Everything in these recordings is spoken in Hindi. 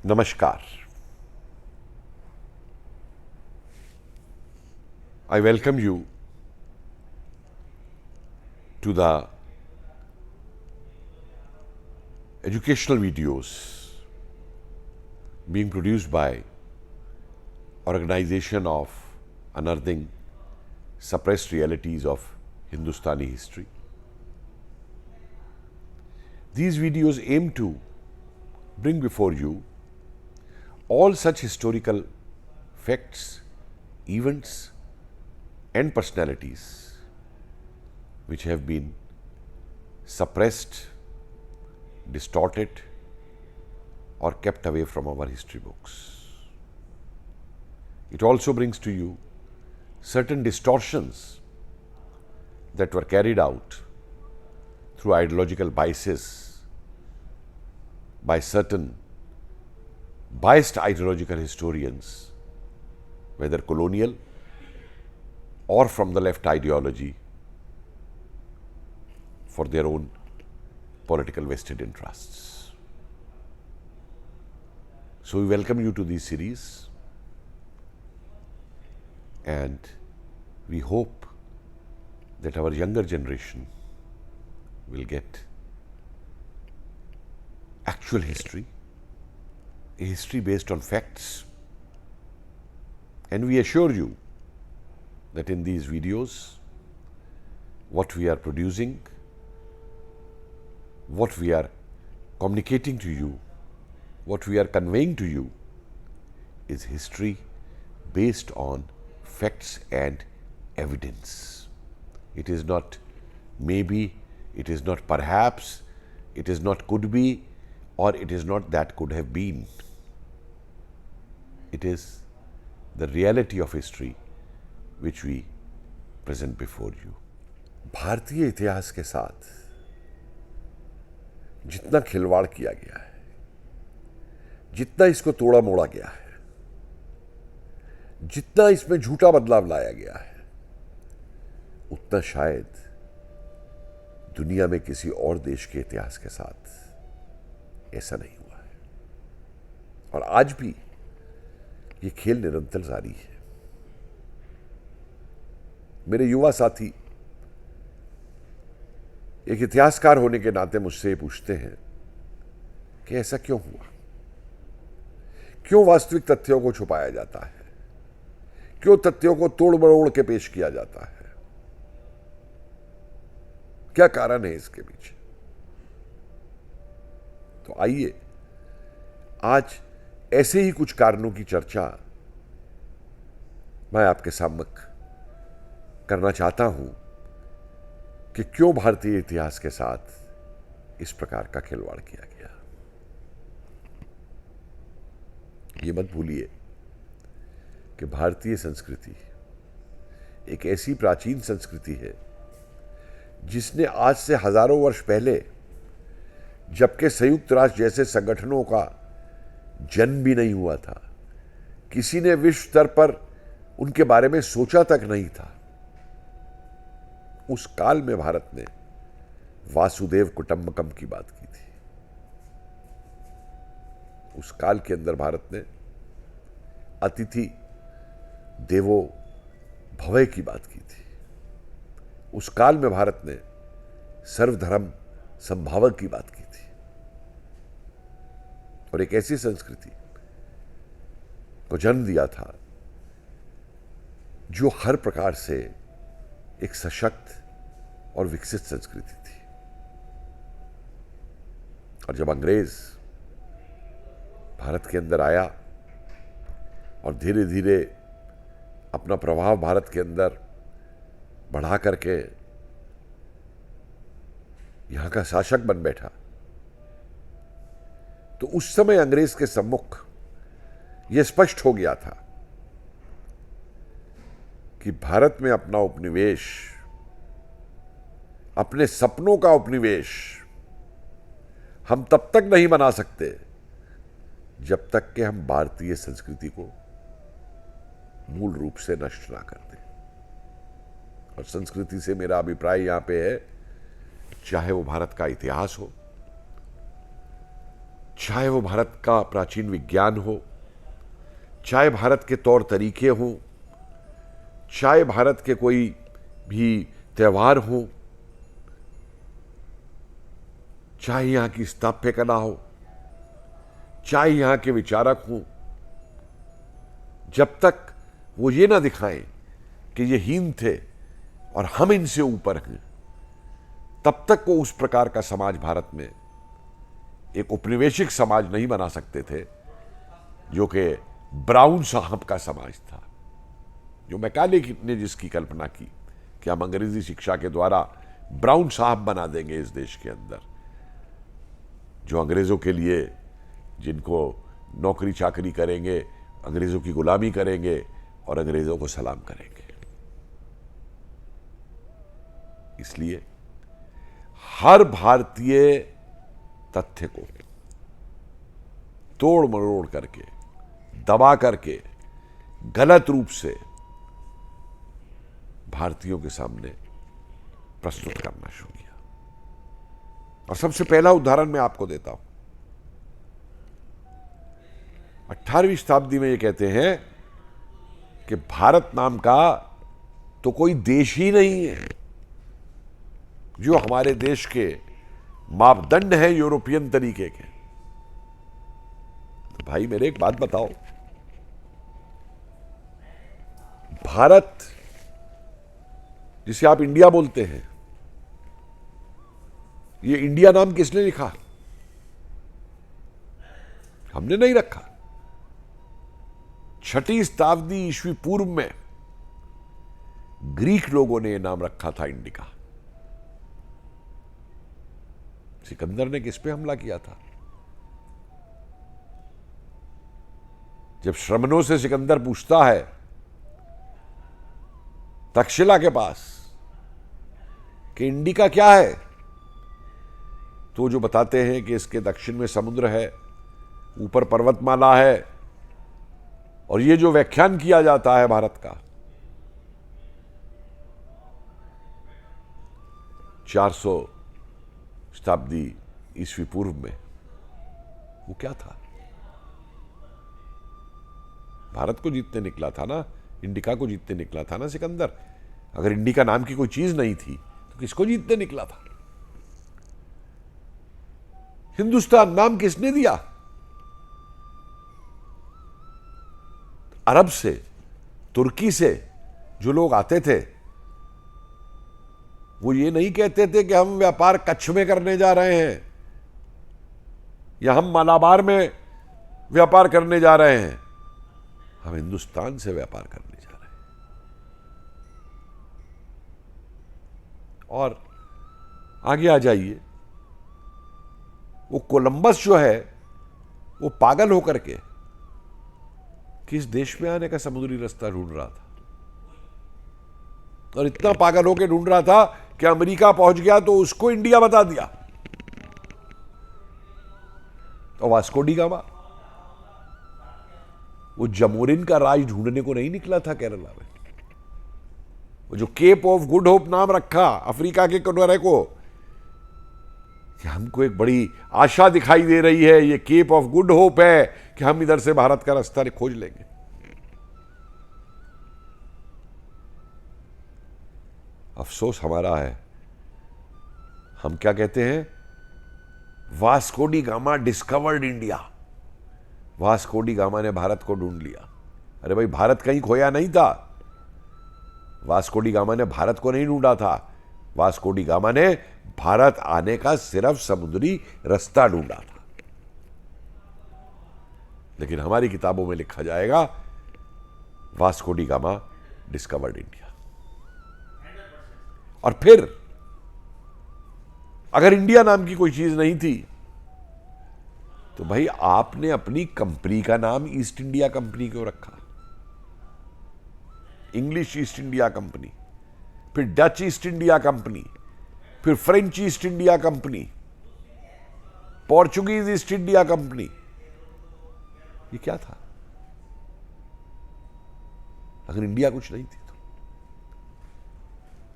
Namaskar. I welcome you to the educational videos being produced by Organization of Unearthing Suppressed Realities of Hindustani History. These videos aim to bring before you all such historical facts, events, and personalities which have been suppressed, distorted, or kept away from our history books. It also brings to you certain distortions that were carried out through ideological biases by certain biased ideological historians, whether colonial or from the left ideology, for their own political vested interests. So we welcome you to this series, and we hope that our younger generation will get actual history, a history based on facts, and we assure you that in these videos, what we are producing, what we are communicating to you, what we are conveying to you is history based on facts and evidence. It is not maybe, it is not perhaps, it is not could be, or it is not that could have been. It is the reality of history which we present before you. भारतीय इतिहास के साथ जितना खिलवाड़ किया गया है, जितना इसको तोड़ा मोड़ा गया है, जितना इसमें झूठा बदलाव लाया गया है, उतना शायद दुनिया में किसी और देश के इतिहास के साथ ऐसा नहीं हुआ है। और आज भी ये खेल निरंतर जारी है। मेरे युवा साथी एक इतिहासकार होने के नाते मुझसे पूछते हैं कि ऐसा क्यों हुआ, क्यों वास्तविक तथ्यों को छुपाया जाता है, क्यों तथ्यों को तोड़ मरोड़ के पेश किया जाता है, क्या कारण है इसके पीछे। तो आइए आज ऐसे ही कुछ कारणों की चर्चा मैं आपके सम्मुख करना चाहता हूं कि क्यों भारतीय इतिहास के साथ इस प्रकार का खिलवाड़ किया गया। ये मत भूलिए कि भारतीय संस्कृति एक ऐसी प्राचीन संस्कृति है जिसने आज से हजारों वर्ष पहले, जबकि संयुक्त राष्ट्र जैसे संगठनों का जन्म भी नहीं हुआ था, किसी ने विश्व स्तर पर उनके बारे में सोचा तक नहीं था, उस काल में भारत ने वासुदेव कुटुंबकम की बात की थी। उस काल के अंदर भारत ने अतिथि देवो भव की बात की थी। उस काल में भारत ने सर्वधर्म समभाव की बात की थी। और एक ऐसी संस्कृति को जन्म दिया था जो हर प्रकार से एक सशक्त और विकसित संस्कृति थी। और जब अंग्रेज भारत के अंदर आया और धीरे धीरे अपना प्रभाव भारत के अंदर बढ़ा करके यहां का शासक बन बैठा, तो उस समय अंग्रेज के सम्मुख यह स्पष्ट हो गया था कि भारत में अपना उपनिवेश, अपने सपनों का उपनिवेश हम तब तक नहीं बना सकते जब तक कि हम भारतीय संस्कृति को मूल रूप से नष्ट ना कर दें। और संस्कृति से मेरा अभिप्राय यहां पे है, चाहे वो भारत का इतिहास हो, चाहे वो भारत का प्राचीन विज्ञान हो, चाहे भारत के तौर तरीके हों, चाहे भारत के कोई भी त्यौहार हो, चाहे यहां की स्थापत्य कला हो, चाहे यहां के विचारक हों, जब तक वो ये ना दिखाएं कि ये हीन थे और हम इनसे ऊपर हैं, तब तक वो उस प्रकार का समाज भारत में एक उपनिवेशिक समाज नहीं बना सकते थे जो कि ब्राउन साहब का समाज था। जो मैकाले ने जिसकी कल्पना की कि हम अंग्रेजी शिक्षा के द्वारा ब्राउन साहब बना देंगे इस देश के अंदर, जो अंग्रेजों के लिए, जिनको नौकरी चाकरी करेंगे, अंग्रेजों की गुलामी करेंगे और अंग्रेजों को सलाम करेंगे। इसलिए हर भारतीय तथ्य को तोड़ मरोड़ करके, दबा करके, गलत रूप से भारतीयों के सामने प्रस्तुत करना शुरू किया। और सबसे पहला उदाहरण मैं आपको देता हूं। 18वीं शताब्दी में ये कहते हैं कि भारत नाम का तो कोई देश ही नहीं है। जो हमारे देश के मापदंड हैं यूरोपियन तरीके के, तो भाई मेरे एक बात बताओ, भारत जिसे आप इंडिया बोलते हैं, ये इंडिया नाम किसने लिखा? हमने नहीं रखा। 6वीं शताब्दी ईस्वी पूर्व में ग्रीक लोगों ने यह नाम रखा था इंडिका। सिकंदर ने किस पे हमला किया था? जब श्रमणों से सिकंदर पूछता है तक्षशिला के पास कि इंडिका क्या है, तो जो बताते हैं कि इसके दक्षिण में समुद्र है, ऊपर पर्वतमाला है, और ये जो व्याख्यान किया जाता है भारत का 400 शताब्दी ईस्वी पूर्व में, वो क्या था? भारत को जीतने निकला था ना, इंडिका को जीतने निकला था ना सिकंदर। अगर इंडिका नाम की कोई चीज नहीं थी तो किसको जीतने निकला था? हिंदुस्तान नाम किसने दिया? अरब से, तुर्की से जो लोग आते थे, वो ये नहीं कहते थे कि हम व्यापार कच्छ में करने जा रहे हैं या हम मालाबार में व्यापार करने जा रहे हैं। हम हिंदुस्तान से व्यापार करने जा रहे हैं। और आगे आ जाइए, वो कोलंबस जो है वो पागल होकर के किस देश में आने का समुद्री रास्ता ढूंढ रहा था, और इतना पागल होकर ढूंढ रहा था कि अमेरिका पहुंच गया तो उसको इंडिया बता दिया। और वास्को डी गामा वो जमोरिन का राज ढूंढने को नहीं निकला था केरला में। वो जो केप ऑफ गुड होप नाम रखा अफ्रीका के किनारे को, कि हमको एक बड़ी आशा दिखाई दे रही है, ये केप ऑफ गुड होप है कि हम इधर से भारत का रास्ता खोज लेंगे। अफसोस हमारा है, हम क्या कहते हैं? Vasco D gamma discovered India. Vasco D gamma ने भारत को ढूंढ लिया। अरे भाई, भारत कहीं खोया नहीं था। वास्को डी गामा ने भारत को नहीं ढूंढा था। वास्को डी गामा ने भारत आने का सिर्फ समुद्री रास्ता ढूंढा था। लेकिन हमारी किताबों में लिखा जाएगा Vasco D gamma discovered India. और फिर अगर इंडिया नाम की कोई चीज नहीं थी तो भाई आपने अपनी कंपनी का नाम ईस्ट इंडिया कंपनी क्यों रखा? इंग्लिश ईस्ट इंडिया कंपनी, फिर डच ईस्ट इंडिया कंपनी, फिर French east India company, Portuguese east India company. ये क्या था अगर इंडिया कुछ नहीं थी तो?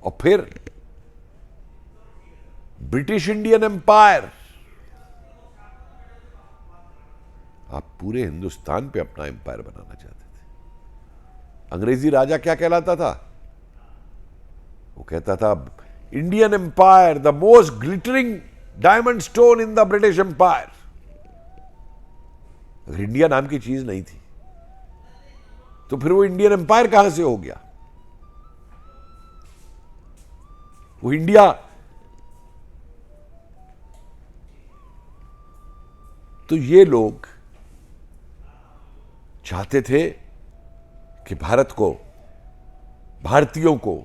और फिर ब्रिटिश इंडियन एम्पायर, आप पूरे हिंदुस्तान पे अपना एम्पायर बनाना चाहते थे। अंग्रेजी राजा क्या कहलाता था? वो कहता था Indian empire the most glittering diamond stone in the British empire. अगर इंडिया नाम की चीज नहीं थी तो फिर वो इंडियन एम्पायर कहां से हो गया? वो इंडिया तो ये लोग चाहते थे कि भारत को, भारतीयों को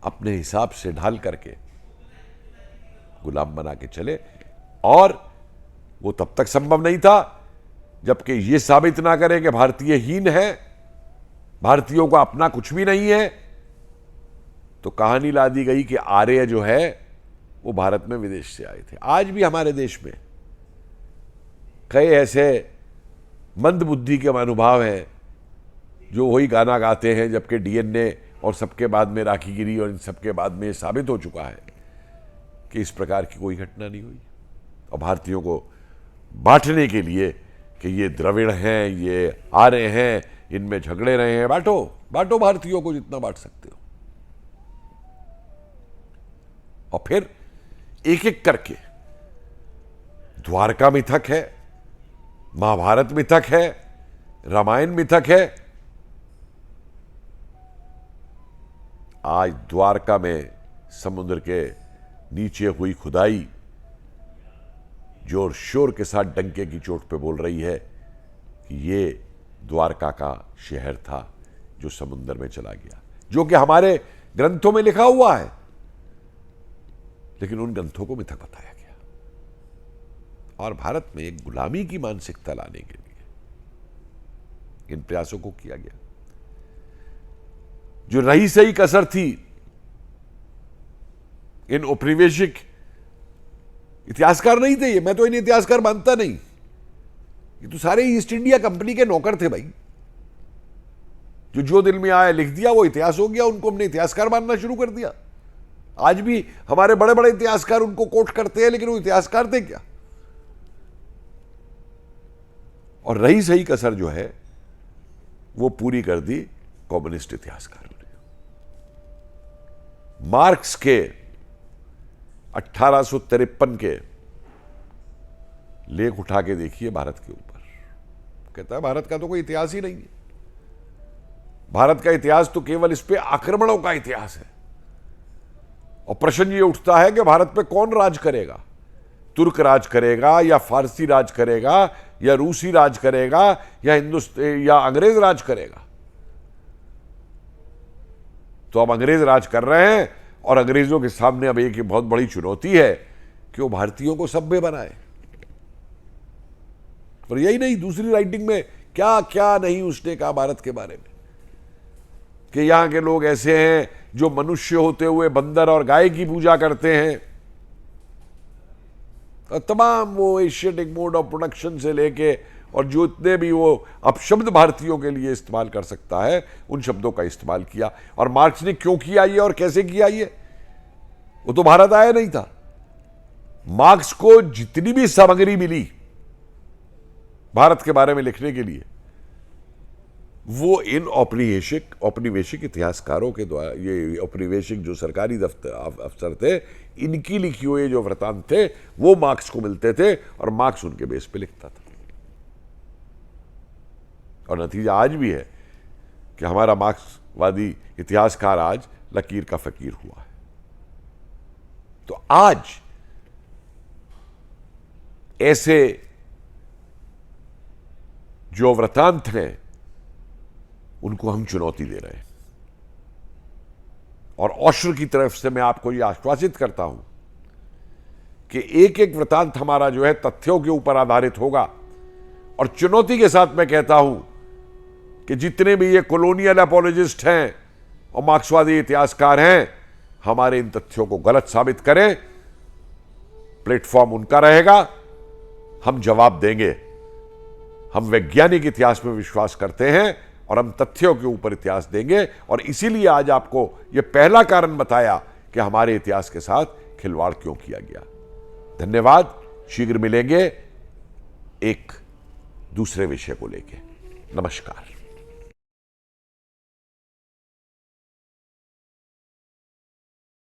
अपने हिसाब से ढाल करके गुलाम बना के चले, और वो तब तक संभव नहीं था जबकि ये साबित ना करें कि भारतीय हीन है, भारतीयों को अपना कुछ भी नहीं है। तो कहानी ला दी गई कि आर्य जो है वो भारत में विदेश से आए थे। आज भी हमारे देश में कई ऐसे मंद बुद्धि के महानुभाव हैं जो वही गाना गाते हैं, जबकि डीएनए और सबके बाद में राखीगिरी और इन सबके बाद में साबित हो चुका है कि इस प्रकार की कोई घटना नहीं हुई। और भारतीयों को बांटने के लिए कि ये द्रविड़ हैं, ये आर्य हैं, इनमें झगड़े रहे हैं, बांटो बांटो भारतीयों को जितना बांट सकते हो। और फिर एक एक करके द्वारका मिथक है, महाभारत मिथक है, रामायण मिथक है। आज द्वारका में समुद्र के नीचे हुई खुदाई जोर शोर के साथ डंके की चोट पे बोल रही है कि ये द्वारका का शहर था जो समुद्र में चला गया, जो कि हमारे ग्रंथों में लिखा हुआ है, लेकिन उन ग्रंथों को मिथक बताया गया। और भारत में एक गुलामी की मानसिकता लाने के लिए इन प्रयासों को किया गया। जो रही सही कसर थी इन औपनिवेशिक इतिहासकार नहीं थे ये, मैं तो इन इतिहासकार मानता नहीं, ये तो सारे ईस्ट इंडिया कंपनी के नौकर थे भाई। जो दिल में आया लिख दिया, वो इतिहास हो गया, उनको हमने इतिहासकार मानना शुरू कर दिया। आज भी हमारे बड़े बड़े इतिहासकार उनको कोट करते हैं, लेकिन वो इतिहासकार थे क्या? और रही सही कसर जो है वो पूरी कर दी कम्युनिस्ट इतिहासकारों ने। मार्क्स के 1853 के लेख उठा के देखिए भारत के ऊपर, कहता है भारत का तो कोई इतिहास ही नहीं है, भारत का इतिहास तो केवल इस पे आक्रमणों का इतिहास है। और प्रश्न ये उठता है कि भारत पे कौन राज करेगा? तुर्क राज करेगा या फारसी राज करेगा या रूसी राज करेगा या या अंग्रेज राज करेगा? तो अब अंग्रेज राज कर रहे हैं और अंग्रेजों के सामने अब एक बहुत बड़ी चुनौती है कि वो भारतीयों को सभ्य बनाए। और यही नहीं, दूसरी राइटिंग में क्या क्या नहीं उसने कहा भारत के बारे में, कि यहां के लोग ऐसे हैं जो मनुष्य होते हुए बंदर और गाय की पूजा करते हैं। और तमाम वो एशियाटिक मोड ऑफ प्रोडक्शन से लेके और जो इतने भी वो अपशब्द भारतीयों के लिए इस्तेमाल कर सकता है, उन शब्दों का इस्तेमाल किया। और मार्क्स ने क्यों किया ये और कैसे किया ये? वो तो भारत आया नहीं था। मार्क्स को जितनी भी सामग्री मिली भारत के बारे में लिखने के लिए, वो इन औपनिवेशिक इतिहासकारों के द्वारा, ये औपनिवेशिक जो सरकारी अफसर थे, इनकी लिखी हुए जो वृतांत थे वो मार्क्स को मिलते थे और मार्क्स उनके बेस पे लिखता था। और नतीजा आज भी है कि हमारा मार्क्सवादी इतिहासकार आज लकीर का फकीर हुआ है। तो आज ऐसे जो वृतांत हैं उनको हम चुनौती दे रहे हैं। और औशर की तरफ से मैं आपको यह आश्वासित करता हूं कि एक एक वृतांत हमारा जो है तथ्यों के ऊपर आधारित होगा। और चुनौती के साथ मैं कहता हूं कि जितने भी ये कॉलोनियल अपोलोजिस्ट हैं और मार्क्सवादी इतिहासकार हैं, हमारे इन तथ्यों को गलत साबित करें, प्लेटफॉर्म उनका रहेगा, हम जवाब देंगे। हम वैज्ञानिक इतिहास में विश्वास करते हैं और हम तथ्यों के ऊपर इतिहास देंगे। और इसीलिए आज आपको यह पहला कारण बताया कि हमारे इतिहास के साथ खिलवाड़ क्यों किया गया। धन्यवाद। शीघ्र मिलेंगे एक दूसरे विषय को लेके। नमस्कार।